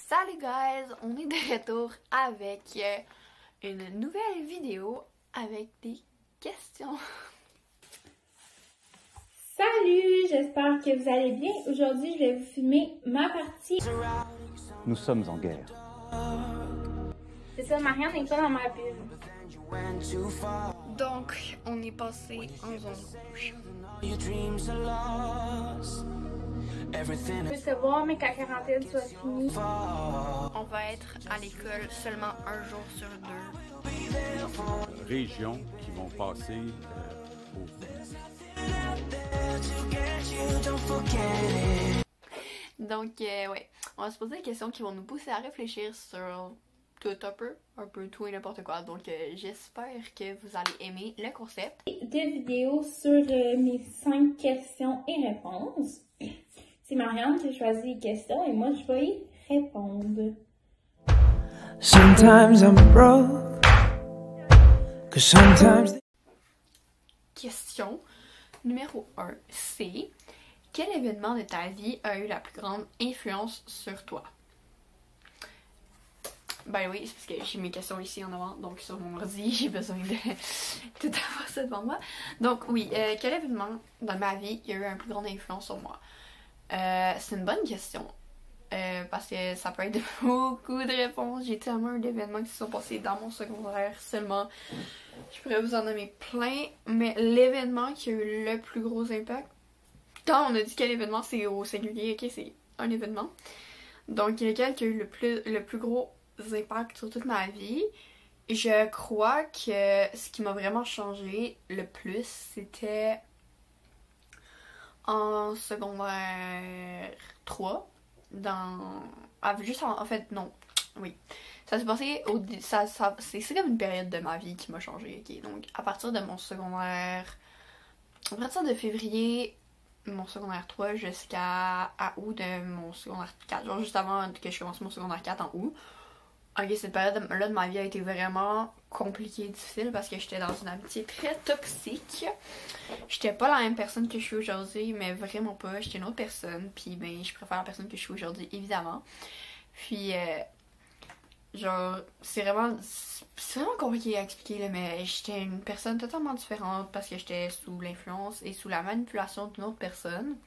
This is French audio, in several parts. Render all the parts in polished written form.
Salut guys, on est de retour avec une nouvelle vidéo avec des questions. Salut, j'espère que vous allez bien. Aujourd'hui, je vais vous filmer ma partie. Nous sommes en guerre. C'est ça, Marianne n'est pas dans ma bulle. Donc, on est passé en zone rouge. Je peux savoir, mais quand la quarantaine soit finie. On va être à l'école seulement un jour sur deux. Régions qui vont passer Donc, ouais, on va se poser des questions qui vont nous pousser à réfléchir sur tout un peu tout et n'importe quoi. Donc, j'espère que vous allez aimer le concept. Deux vidéos sur mes 5 questions et réponses. C'est Marianne qui a choisi les questions et moi, je vais y répondre. Sometimes I'm broke, 'cause sometimes... Question numéro 1, c'est quel événement de ta vie a eu la plus grande influence sur toi? Ben oui, c'est parce que j'ai mes questions ici en avant, donc sur mon ordi, j'ai besoin de tout avoir ça devant moi. Donc oui, quel événement dans ma vie a eu une plus grande influence sur moi? C'est une bonne question. Parce que ça peut être beaucoup de réponses. J'ai tellement d'événements qui se sont passés dans mon secondaire seulement. Je pourrais vous en nommer plein, mais l'événement qui a eu le plus gros impact, quand on a dit quel événement, c'est au singulier, ok, c'est un événement. Donc lequel qui a eu le plus gros impact sur toute ma vie, je crois que ce qui m'a vraiment changé le plus, c'était en secondaire 3. En fait, non. Oui. Ça s'est passé c'est comme une période de ma vie qui m'a changé, ok? Donc, à partir de mon secondaire... À partir de février, mon secondaire 3 jusqu'à août de mon secondaire 4. Genre juste avant que je commence mon secondaire 4 en août. Ok, cette période-là de ma vie a été vraiment compliquée, difficile parce que j'étais dans une amitié très toxique. J'étais pas la même personne que je suis aujourd'hui, mais vraiment pas. J'étais une autre personne, puis ben je préfère la personne que je suis aujourd'hui, évidemment. Puis, genre, c'est vraiment compliqué à expliquer, là, mais j'étais une personne totalement différente parce que j'étais sous l'influence et sous la manipulation d'une autre personne.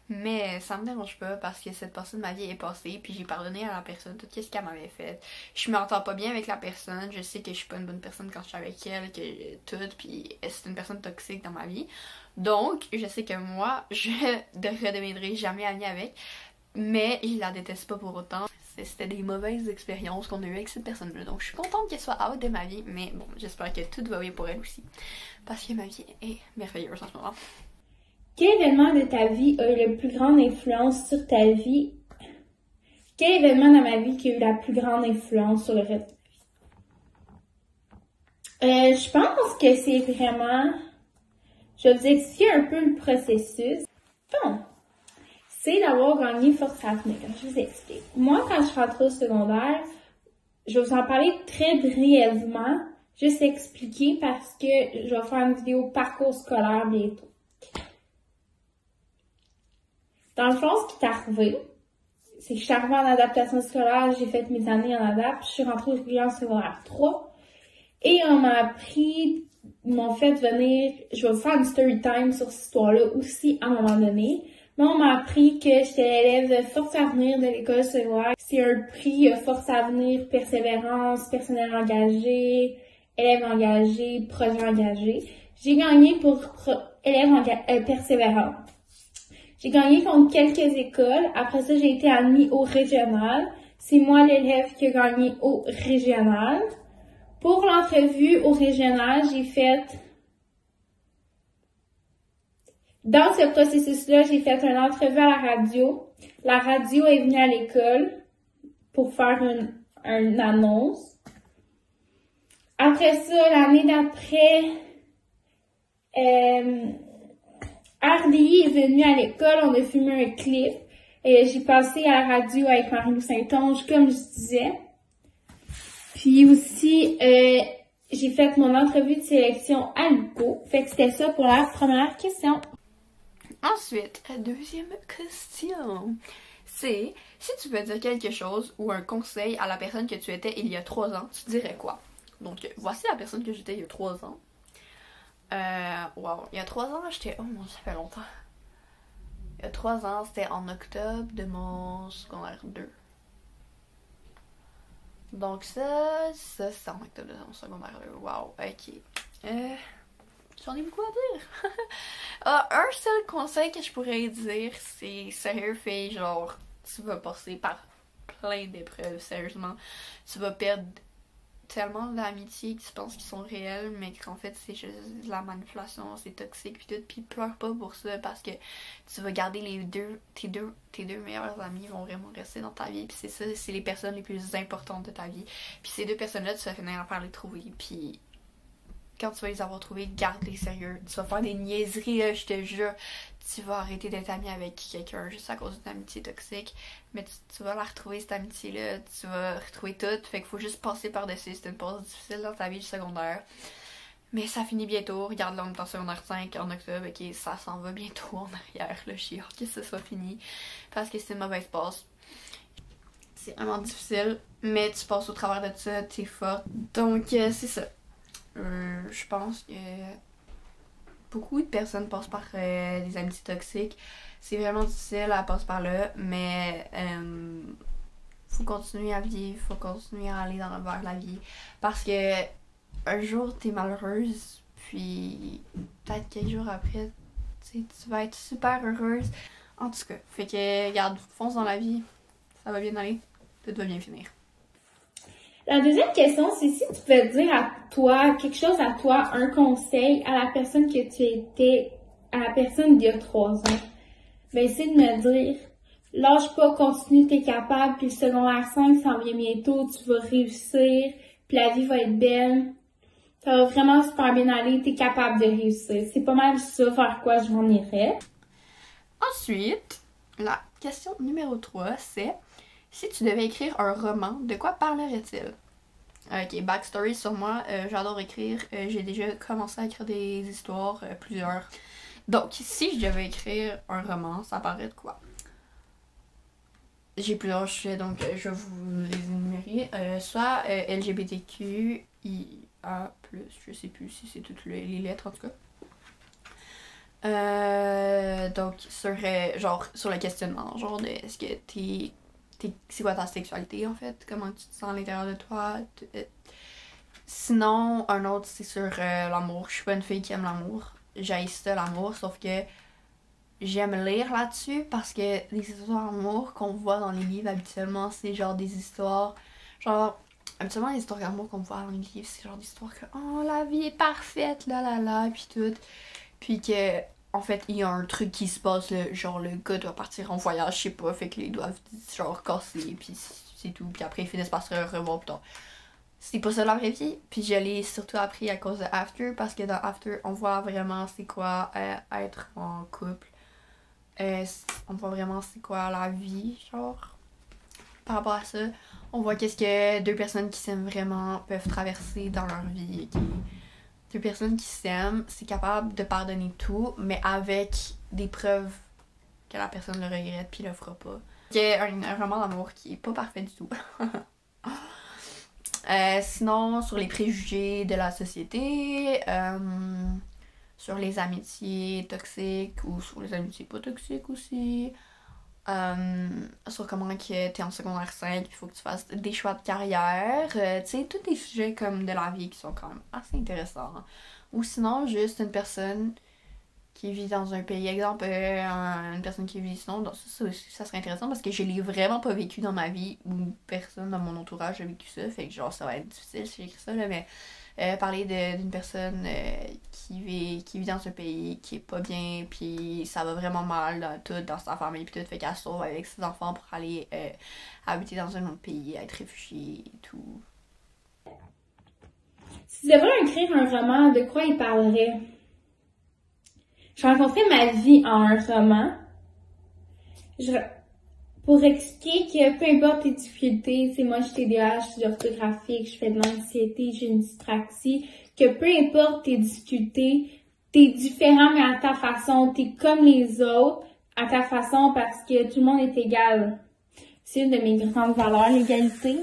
Mais ça me dérange pas parce que cette partie de ma vie est passée, puis j'ai pardonné à la personne tout ce qu'elle m'avait fait. Je m'entends pas bien avec la personne, je sais que je suis pas une bonne personne quand je suis avec elle, que tout, puis c'est une personne toxique dans ma vie. Donc, je sais que moi, je ne redeviendrai jamais amie avec, mais je la déteste pas pour autant. C'était des mauvaises expériences qu'on a eues avec cette personne-là. Donc, je suis contente qu'elle soit out de ma vie, mais bon, j'espère que tout va bien pour elle aussi. Parce que ma vie est merveilleuse en ce moment. Quel événement de ta vie a eu la plus grande influence sur ta vie? Quel événement dans ma vie qui a eu la plus grande influence sur le reste de ma vie? Je pense que c'est vraiment... Je vais vous expliquer un peu le processus. Bon, c'est d'avoir gagné Force Avenir. Je vous explique. Moi, quand je rentrais au secondaire, je vais vous en parler très brièvement, juste expliquer parce que je vais faire une vidéo parcours scolaire bientôt. Dans le fond, ce qui est arrivé, c'est que je suis arrivée en adaptation scolaire, j'ai fait mes années en adap, je suis rentrée au secondaire 3, et on m'a appris, ils m'ont fait venir, je vais vous faire une story time sur cette histoire-là aussi à un moment donné, mais on m'a appris que j'étais l'élève de Force Avenir de l'école secondaire. C'est un prix Force Avenir, persévérance, personnel engagé, élève engagé, projet engagé. J'ai gagné pour élève persévérant. J'ai gagné contre quelques écoles. Après ça, j'ai été admis au régional. C'est moi l'élève qui a gagné au régional. Pour l'entrevue au régional, j'ai fait... Dans ce processus-là, j'ai fait une entrevue à la radio. La radio est venue à l'école pour faire une annonce. Après ça, l'année d'après... RDI est venu à l'école, on a filmé un clip. J'ai passé à la radio avec Marie-Lou Saint-Onge, comme je disais. Puis aussi, j'ai fait mon entrevue de sélection à l'UQO. Fait que c'était ça pour la première question. Ensuite, la deuxième question, c'est Si tu veux dire quelque chose ou un conseil à la personne que tu étais il y a 3 ans, tu dirais quoi? Donc, voici la personne que j'étais il y a 3 ans. Wow, il y a 3 ans, j'étais... Oh mon Dieu, ça fait longtemps. Il y a 3 ans, c'était en octobre de mon secondaire 2. Donc ça c'est en octobre de mon secondaire 2. Wow, ok. J'en ai beaucoup à dire. Un seul conseil que je pourrais dire, c'est sérieux, fille, genre, tu vas passer par plein d'épreuves, sérieusement. Tu vas perdre tellement d'amitiés que tu penses qu'ils sont réels, mais qu'en fait c'est juste de la manipulation, c'est toxique puis tout, puis pleure pas pour ça parce que tu vas garder tes deux meilleurs amis vont vraiment rester dans ta vie, puis c'est ça, c'est les personnes les plus importantes de ta vie, puis ces 2 personnes-là tu vas finir par les trouver, puis quand tu vas les avoir trouvés, garde-les sérieux. Tu vas faire des niaiseries, là, je te jure. Tu vas arrêter d'être ami avec quelqu'un juste à cause d'une amitié toxique. Mais tu vas la retrouver, cette amitié-là. Tu vas retrouver tout. Fait qu'il faut juste passer par-dessus. C'est une pause difficile dans ta vie du secondaire. Mais ça finit bientôt. Regarde, là, on est en secondaire 5 en octobre. Ok, ça s'en va bientôt en arrière. Là, j'ai hâte que ça soit fini. Parce que c'est une mauvaise passe. C'est vraiment difficile. Mais tu passes au travers de ça. T'es forte. Donc, c'est ça. Je pense que beaucoup de personnes passent par des amitiés toxiques. C'est vraiment difficile à passer par là, mais faut continuer à vivre, faut continuer à aller vers la vie. Parce que un jour t'es malheureuse, puis peut-être quelques jours après, tu vas être super heureuse. En tout cas, fait que regarde, fonce dans la vie, ça va bien aller, tout va bien finir. La deuxième question, c'est si tu pouvais dire à toi, quelque chose à toi, un conseil à la personne que tu étais, à la personne d'il y a 3 ans. Ben, essaie de me dire, lâche pas, continue, t'es capable, puis le secondaire 5 s'en vient bientôt, tu vas réussir, puis la vie va être belle. Ça va vraiment super bien aller, t'es capable de réussir. C'est pas mal ça vers quoi je m'en irais. Ensuite, la question numéro 3, c'est si tu devais écrire un roman, de quoi parlerait-il? Ok, backstory sur moi, j'adore écrire, j'ai déjà commencé à écrire des histoires, plusieurs. Donc, si je devais écrire un roman, ça parlerait de quoi? J'ai plusieurs sujets, donc je vais vous les énumérer. Soit LGBTQ, IA+, je sais plus si c'est toutes les lettres en tout cas. Donc, sur le questionnement, genre de est-ce que c'est quoi ta sexualité en fait? Comment tu te sens à l'intérieur de toi? Sinon, un autre c'est sur l'amour. Je suis pas une fille qui aime l'amour. J'haïs ça l'amour, sauf que j'aime lire là-dessus parce que les histoires d'amour qu'on voit dans les livres habituellement, c'est genre des histoires. Genre, habituellement les histoires d'amour qu'on voit dans les livres, c'est genre des histoires que oh la vie est parfaite, là, puis tout. Puis que en fait, il y a un truc qui se passe, là, genre le gars doit partir en voyage, je sais pas, fait qu'ils doivent genre casser, puis c'est tout, puis après ils finissent par se revoir plus tard. C'est pas ça la vraie vie, puis je l'ai surtout appris à cause de After, parce que dans After, on voit vraiment c'est quoi être en couple. On voit vraiment c'est quoi la vie, genre, par rapport à ça. On voit qu'est-ce que 2 personnes qui s'aiment vraiment peuvent traverser dans leur vie, ok? 2 personnes qui s'aiment, c'est capable de pardonner tout, mais avec des preuves que la personne le regrette puis le fera pas. Il y a un roman d'amour qui est pas parfait du tout. Sinon, sur les préjugés de la société, sur les amitiés toxiques ou sur les amitiés pas toxiques aussi. Sur comment que t'es en secondaire 5, il faut que tu fasses des choix de carrière, tu sais, tous des sujets comme de la vie qui sont quand même assez intéressants. Ou sinon, juste une personne qui vit dans un pays, exemple, une personne qui vit sinon, donc ça serait intéressant parce que je l'ai vraiment pas vécu dans ma vie ou personne dans mon entourage a vécu ça, fait que genre ça va être difficile si j'écris ça, là, mais parler d'une personne qui vit dans un pays qui est pas bien, puis ça va vraiment mal dans sa famille, puis tout, fait qu'elle se sauve avec ses enfants pour aller habiter dans un autre pays, être réfugiée et tout. Si tu devrais écrire un roman, de quoi il parlerait? Je raconterais ma vie en un roman. Pour expliquer que peu importe tes difficultés, c'est moi j'ai TDAH, je suis orthographique, je fais de l'anxiété, j'ai une dyspraxie, que peu importe tes difficultés, t'es différent mais à ta façon, t'es comme les autres à ta façon parce que tout le monde est égal. C'est une de mes grandes valeurs, l'égalité.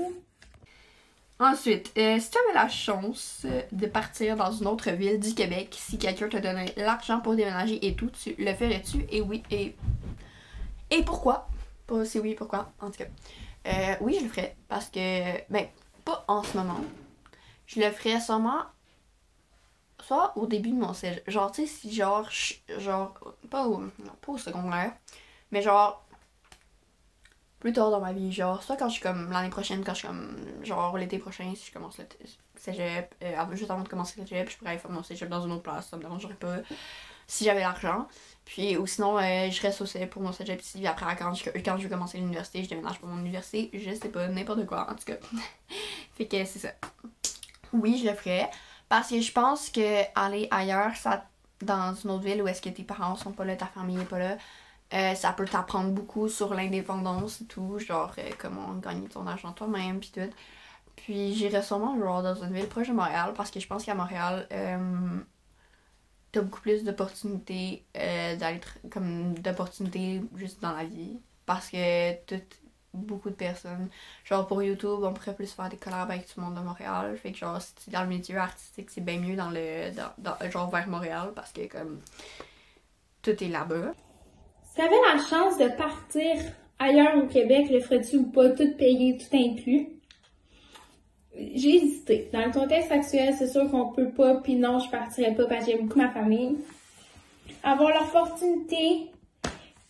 Ensuite, si tu avais la chance de partir dans une autre ville du Québec, si quelqu'un te donnait l'argent pour déménager et tout, tu le ferais-tu? Et oui, et pourquoi? Pas si oui, pourquoi? En tout cas, oui, je le ferais parce que, ben, pas en ce moment. Je le ferais sûrement soit au début de mon cégep. Genre, tu sais, si genre, pas au secondaire, mais genre, plus tard dans ma vie, genre, soit quand je suis comme l'année prochaine, quand je suis comme, genre l'été prochain, si je commence le cégep, juste avant de commencer le cégep, je pourrais aller faire mon cégep dans une autre place, ça me dérangerait pas, si j'avais l'argent. Puis, ou sinon, je reste au cégep pour mon cégep ici, puis après, quand je vais commencer l'université, je déménage pour mon université, je sais pas, n'importe quoi, en tout cas. Fait que c'est ça. Oui, je le ferais, parce que je pense que aller ailleurs, ça, dans une autre ville où est-ce que tes parents sont pas là, ta famille est pas là, ça peut t'apprendre beaucoup sur l'indépendance et tout, genre comment gagner ton argent toi-même pis tout. Puis j'irais sûrement genre dans une ville proche de Montréal parce que je pense qu'à Montréal, t'as beaucoup plus d'opportunités d'opportunités juste dans la vie. Parce que beaucoup de personnes, genre pour YouTube, on pourrait plus faire des collabs avec tout le monde de Montréal. Fait que genre si tu es dans le milieu artistique, c'est bien mieux genre vers Montréal parce que comme tout est là-bas. Si t'avais la chance de partir ailleurs au Québec, le ferais-tu ou pas, tout payé, tout inclus? J'ai hésité. Dans le contexte actuel, c'est sûr qu'on peut pas, puis non, je partirais pas parce que j'aime beaucoup ma famille. Avoir l'opportunité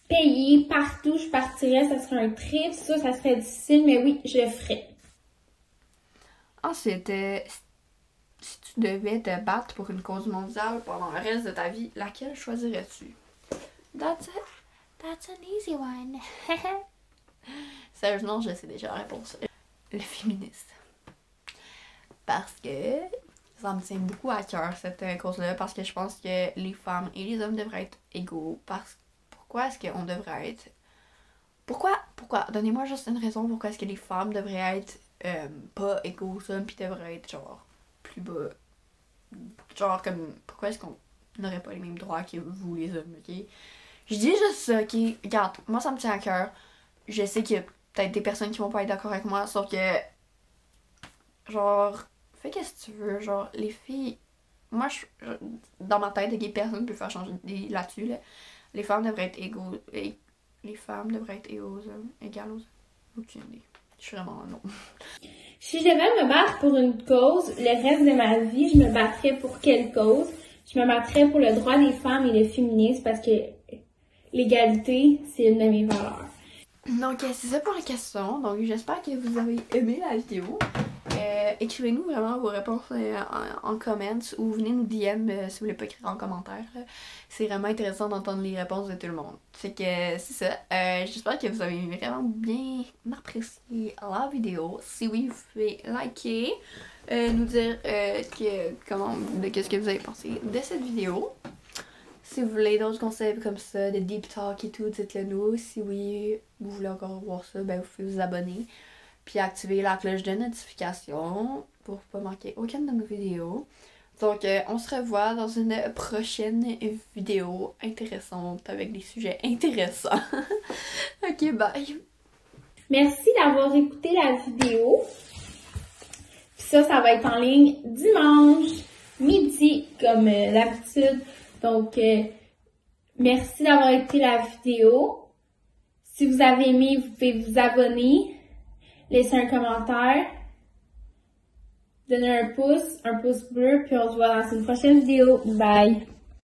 payée partout, je partirais, ça serait un trip, ça serait difficile, mais oui, je le ferais. Ensuite, si tu devais te battre pour une cause mondiale pendant le reste de ta vie, laquelle choisirais-tu? That's an easy one. Sérieusement, je sais déjà la réponse. Le féministe. Parce que ça me tient beaucoup à cœur, cette cause-là, parce que je pense que les femmes et les hommes devraient être égaux. Pourquoi est-ce qu'on devrait être... Pourquoi? Donnez-moi juste une raison pourquoi est-ce que les femmes devraient être pas égaux aux hommes, puis devraient être genre plus bas. Genre comme, pourquoi est-ce qu'on n'aurait pas les mêmes droits que vous les hommes, ok? Je dis juste ça, ok? Regarde, moi ça me tient à cœur. Je sais qu'il y a peut-être des personnes qui vont pas être d'accord avec moi, sauf que... Genre, fais qu'est-ce que tu veux, genre, les filles... Moi, dans ma tête, ok, personne ne peut faire changer d'idée là-dessus, là. Les femmes devraient être égaux... Les femmes devraient être égaux aux hommes, égales aux hommes. Aucune idée. Je suis vraiment non. Si je devais me battre pour une cause, le reste de ma vie, je me battrais pour quelle cause? Je me battrais pour le droit des femmes et le féminisme parce que l'égalité, c'est une de mes valeurs. Donc, c'est ça pour la question. Donc, j'espère que vous avez aimé la vidéo. Écrivez-nous vraiment vos réponses en comments ou venez nous DM si vous voulez pas écrire en commentaire. C'est vraiment intéressant d'entendre les réponses de tout le monde. Fait que c'est ça. J'espère que vous avez vraiment bien apprécié la vidéo. Si oui, vous pouvez liker, nous dire qu'est-ce que vous avez pensé de cette vidéo. Si vous voulez d'autres concepts comme ça, de deep talk et tout, dites-le nous. Si oui, vous voulez encore voir ça, ben vous pouvez vous abonner. Puis activer la cloche de notification pour pas manquer aucune de nos vidéos. Donc, on se revoit dans une prochaine vidéo intéressante avec des sujets intéressants. Ok, bye! Merci d'avoir écouté la vidéo. Puis ça va être en ligne dimanche, midi, comme d'habitude. Donc, merci d'avoir écouté la vidéo. Si vous avez aimé, vous pouvez vous abonner. Laissez un commentaire, donnez un pouce bleu, puis on se voit dans une prochaine vidéo. Bye!